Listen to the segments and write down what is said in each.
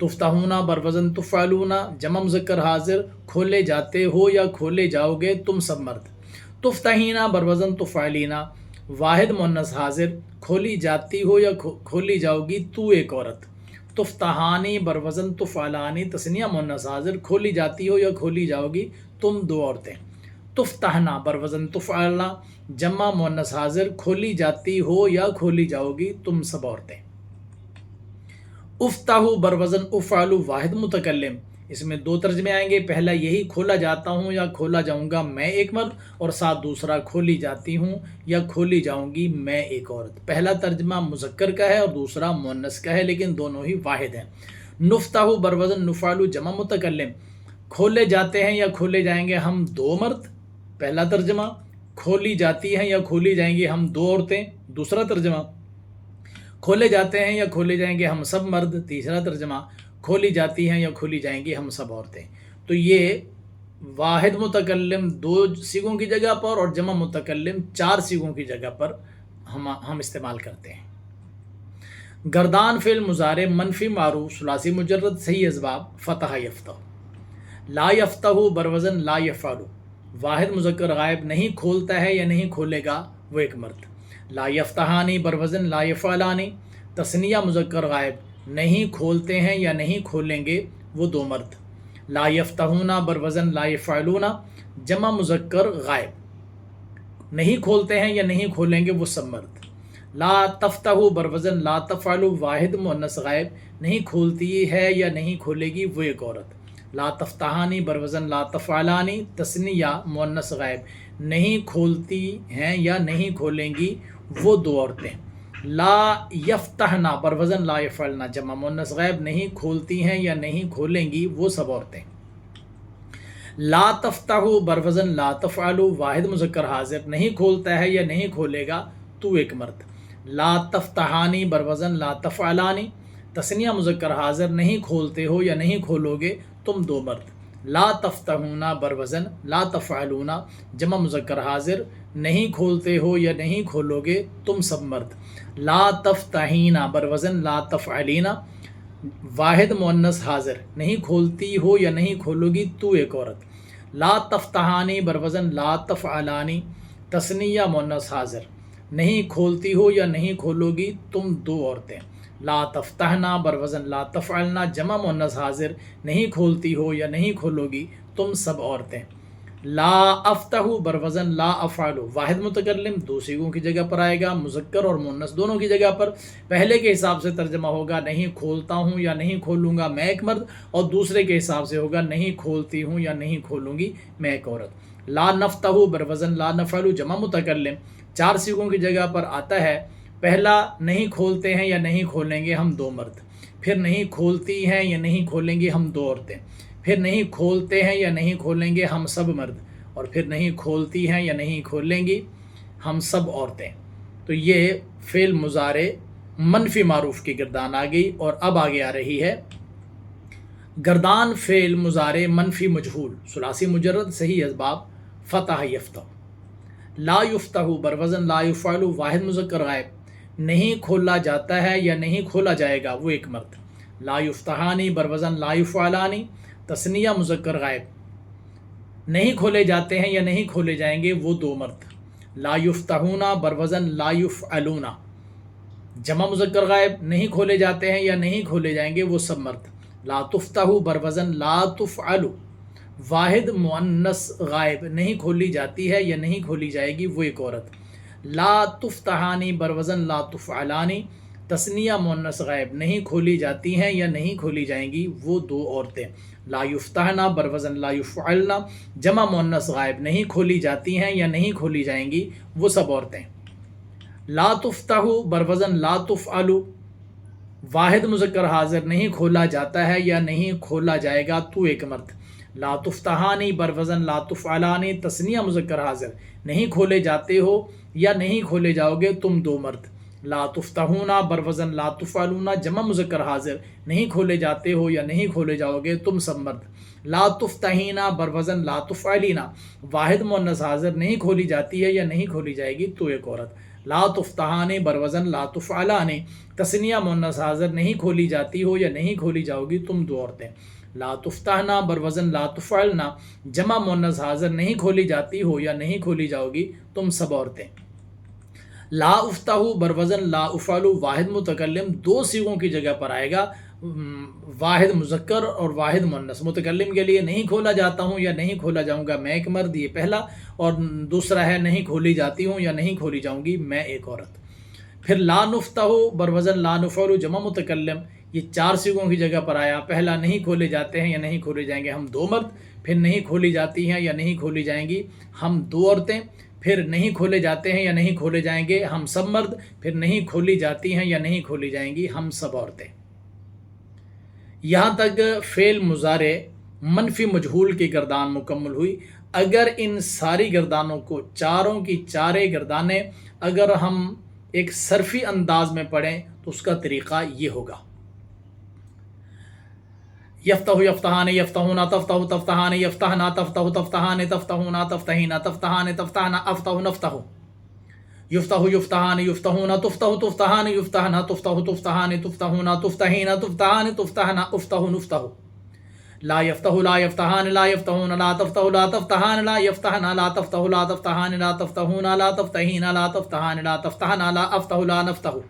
تفتحونا بروزن تفعلونا جمع مذکر حاضر کھولے جاتے ہو یا کھولے جاؤ گے تم سب مرد. تفتحینا بروزن تفعلینا واحد مؤنث حاضر کھولی جاتی ہو یا کھولی جاؤ گی تو ایک عورت. تفتحانی بروزن تفعلانی تثنیہ مؤنث حاضر کھولی جاتی ہو یا کھولی جاؤ گی تم دو عورتیں. تفتحنا بروزن تفعلنا جمع مؤنث حاضر کھولی جاتی ہو یا کھولی جاؤ گی تم سب عورتیں. افتحو بروزن افعلو واحد متکلم اس میں دو ترجمے آئیں گے. پہلا یہی کھولا جاتا ہوں یا کھولا جاؤں گا میں ایک مرد، اور ساتھ دوسرا کھولی جاتی ہوں یا کھولی جاؤں گی میں ایک عورت. پہلا ترجمہ مذکر کا ہے اور دوسرا مؤنث کا ہے، لیکن دونوں ہی واحد ہیں. نفتحو بروزن نفعلو جمع متکلم کھولے جاتے ہیں یا کھولے جائیں گے ہم دو مرد. پہلا ترجمہ. کھولی جاتی ہیں یا کھولی جائیں گی ہم دو عورتیں. دوسرا ترجمہ. کھولے جاتے ہیں یا کھولے جائیں گے ہم سب مرد. تیسرا ترجمہ. کھولی جاتی ہیں یا کھولی جائیں گی ہم سب عورتیں. تو یہ واحد متکلم دو سیغوں کی جگہ پر اور جمع متکلم چار سیغوں کی جگہ پر ہم استعمال کرتے ہیں. گردان فعل مضارع منفی معروف ثلاثی مجرد صحیح اسباب فتح یفتح. لا یفتح بروزن لا یفعل واحد مذکر غائب نہیں کھولتا ہے یا نہیں کھولے گا وہ ایک مرد. لا یفتحانی بروزن لا یفعلانی تثنیہ مذکر غائب نہیں کھولتے ہیں یا نہیں کھولیں گے وہ دو مرد. لا یفتحون بروزن لا یفعلون جمع مذکر غائب نہیں کھولتے ہیں یا نہیں کھولیں گے وہ سب مرد. لا تفتح بروزن لا تفعل واحد مؤنث غائب نہیں کھولتی ہے یا نہیں کھولے گی وہ ایک عورت. لا تفتحانی بروزن لا تفعلانی تثنیہ مؤنث غائب نہیں کھولتی ہیں یا نہیں کھولیں گی وہ دو عورتیں. لا یفتحنا بروزن لا یفعلنا جمع مؤنث غائب نہیں کھولتی ہیں یا نہیں کھولیں گی وہ سب عورتیں. لا تفتح بروزن لا تفعل واحد مذکر حاضر نہیں کھولتا ہے یا نہیں کھولے گا تو ایک مرد. لا تفتحانی بروزن لا تفعلانی تثنیہ مذکر حاضر نہیں کھولتے ہو یا نہیں کھولو گے تم دو مرد. لا تفتحون بروزن لا تفعلون جمع مذکر حاضر نہیں کھولتے ہو یا نہیں کھولو گے تم سب مرد. لا تفتحین بروزن لا تفعلین واحد مؤنث حاضر نہیں کھولتی ہو یا نہیں کھولو گی تو ایک عورت. لا تفتحانی بروزن لا تفعلانی تثنیہ مؤنث حاضر نہیں کھولتی ہو یا نہیں کھولو گی تم دو عورتیں. لا تفتحنا بروزن لا تفعلنا جمع مؤنث حاضر نہیں کھولتی ہو یا نہیں کھولو گی تم سب عورتیں. لا افتح بروزن لا افعل واحد متکلم دو سیغوں کی جگہ پر آئے گا، مذکر اور مؤنث دونوں کی جگہ پر. پہلے کے حساب سے ترجمہ ہوگا نہیں کھولتا ہوں یا نہیں کھولوں گا میں ایک مرد، اور دوسرے کے حساب سے ہوگا نہیں کھولتی ہوں یا نہیں کھولوں گی میں ایک عورت. لا نفتح بروزن لا نفعل جمع متکلم چار سیغوں کی جگہ پر آتا ہے. پہلا نہیں کھولتے ہیں یا نہیں کھولیں گے ہم دو مرد، پھر نہیں کھولتی ہیں یا نہیں کھولیں گے ہم دو عورتیں، پھر نہیں کھولتے ہیں یا نہیں کھولیں گے ہم سب مرد، اور پھر نہیں کھولتی ہیں یا نہیں کھولیں گی ہم سب عورتیں. تو یہ فعل مضارع منفی معروف کی گردان آ گئی. اور اب آگے آ رہی ہے گردان فعل مضارع منفی مجہول ثلاثی مجرد صحیح اسباب فتح یفتح. لا یفتح بروزن لا یفعل واحد مذکر غائب نہیں کھولا جاتا ہے یا نہیں کھولا جائے گا وہ ایک مرد. لا یفتحانی بروزن لا یفعلانی تثنیہ مذکر غائب نہیں کھولے جاتے ہیں یا نہیں کھولے جائیں گے وہ دو مرد. لا یفتحون بروزن لا یفعلون جمع مذکر غائب نہیں کھولے جاتے ہیں یا نہیں کھولے جائیں گے وہ سب مرد. لا تفتح بروزن لا تفعل واحد مؤنث غائب نہیں کھولی جاتی ہے یا نہیں کھولی جائے گی وہ ایک عورت. لا تفتحانی بروزن لا تفعلانی تثنیہ مؤنث غائب نہیں کھولی جاتی ہیں یا نہیں کھولی جائیں گی وہ دو عورتیں. لا یفتحنا بروزن لا یفعلنا جمع مؤنث غائب نہیں کھولی جاتی ہیں یا نہیں کھولی جائیں گی وہ سب عورتیں. لا تفتح بروزن لا تفعل واحد مذکر حاضر نہیں کھولا جاتا ہے یا نہیں کھولا جائے گا تو ایک مرد. لا تفتحانی بروزن لا تفعلانی تثنیہ مذکر حاضر نہیں کھولے جاتے ہو یا نہیں کھولے جاؤ گے تم دو مرد. لا تفتحون بروزن لا تفعلون جمع مذکر حاضر نہیں کھولے جاتے ہو یا نہیں کھولے جاؤ گے تم سب مرد. لا تفتحین بروزن لا تفعلین واحد مؤنث حاضر نہیں کھولی جاتی ہے یا نہیں کھولی جائے گی تو ایک عورت. لا تفتحان بروزن لا تفعلان، تثنیہ مؤنث حاضر نہیں کھولی جاتی ہو یا نہیں کھولی جاؤ گی تم دو عورتیں. لا تفتحنا بروزن لا تفعلنا، جمع مؤنث حاضر نہیں کھولی جاتی ہو یا نہیں کھولی جاؤ گی تم سب عورتیں. لا افتح بروزن لا افعل، واحد متکلم دو صیغوں کی جگہ پر آئے گا، واحد مذکر اور واحد مؤنث. متکلم کے لیے نہیں کھولا جاتا ہوں یا نہیں کھولا جاؤں گا میں ایک مرد، یہ پہلا، اور دوسرا ہے نہیں کھولی جاتی ہوں یا نہیں کھولی جاؤں گی میں ایک عورت. پھر لا نفتح بروزن لا نفعل، جمع متکلم، یہ چار صیغوں کی جگہ پر آیا. پہلا نہیں کھولے جاتے ہیں یا نہیں کھولے جائیں گے ہم دو مرد، پھر نہیں کھولی جاتی ہیں یا نہیں کھولی جائیں گی ہم دو عورتیں، پھر نہیں کھولے جاتے ہیں یا نہیں کھولے جائیں گے ہم سب مرد، پھر نہیں کھولی جاتی ہیں یا نہیں کھولی جائیں گی ہم سب عورتیں. یہاں تک فعل مضارع منفی مجہول کی گردان مکمل ہوئی. اگر ان ساری گردانوں کو، چاروں کی چارے گردانیں اگر ہم ایک صرفی انداز میں پڑھیں تو اس کا طریقہ یہ ہوگا: یفتح یفتحان یفتحون تفتح تفتحان یفتحنا تفتح تفتحان تفتحون تفتحین تفتحان تفتحنا افتح نفتح یفتح یفتحان یفتحون تفتح تفتحان یفتحنا تفتح تفتحان تفتحون تفتحین تفتحان تفتحنا افتح نفتح. لا یفتح لا یفتحان لا یفتحون لا تفتح لا تفتحان لا یفتحنا لا تفتح لا تفتحان لا تفتحون لا تفتحین لا تفتحان لا تفتحنا لا افتح لا نفتح.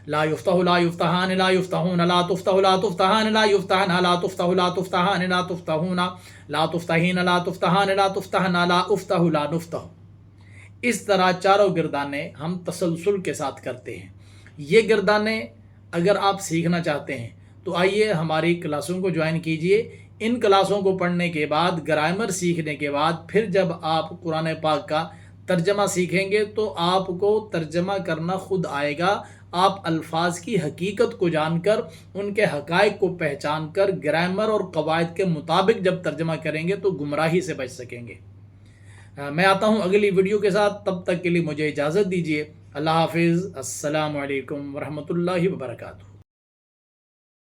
لا یفتح لا یفتحان لا یفتحون لا تفتح لا تفتحان لا یفتحنا لا تفتح لا تفتحان لا تفتحون لا تفتحین لا تفتحان لا تفتحنا لا افتح لا نفتح. اس طرح چاروں گردانے ہم تسلسل کے ساتھ کرتے ہیں. یہ گردانے اگر آپ سیکھنا چاہتے ہیں تو آئیے ہماری کلاسوں کو جوائن کیجئے. ان کلاسوں کو پڑھنے کے بعد، گرامر سیکھنے کے بعد، پھر جب آپ قرآن پاک کا ترجمہ سیکھیں گے تو آپ کو ترجمہ کرنا خود آئے گا. آپ الفاظ کی حقیقت کو جان کر، ان کے حقائق کو پہچان کر، گرامر اور قواعد کے مطابق جب ترجمہ کریں گے تو گمراہی سے بچ سکیں گے. میں آتا ہوں اگلی ویڈیو کے ساتھ، تب تک کے لیے مجھے اجازت دیجیے. اللہ حافظ. السلام علیکم ورحمۃ اللہ وبرکاتہ.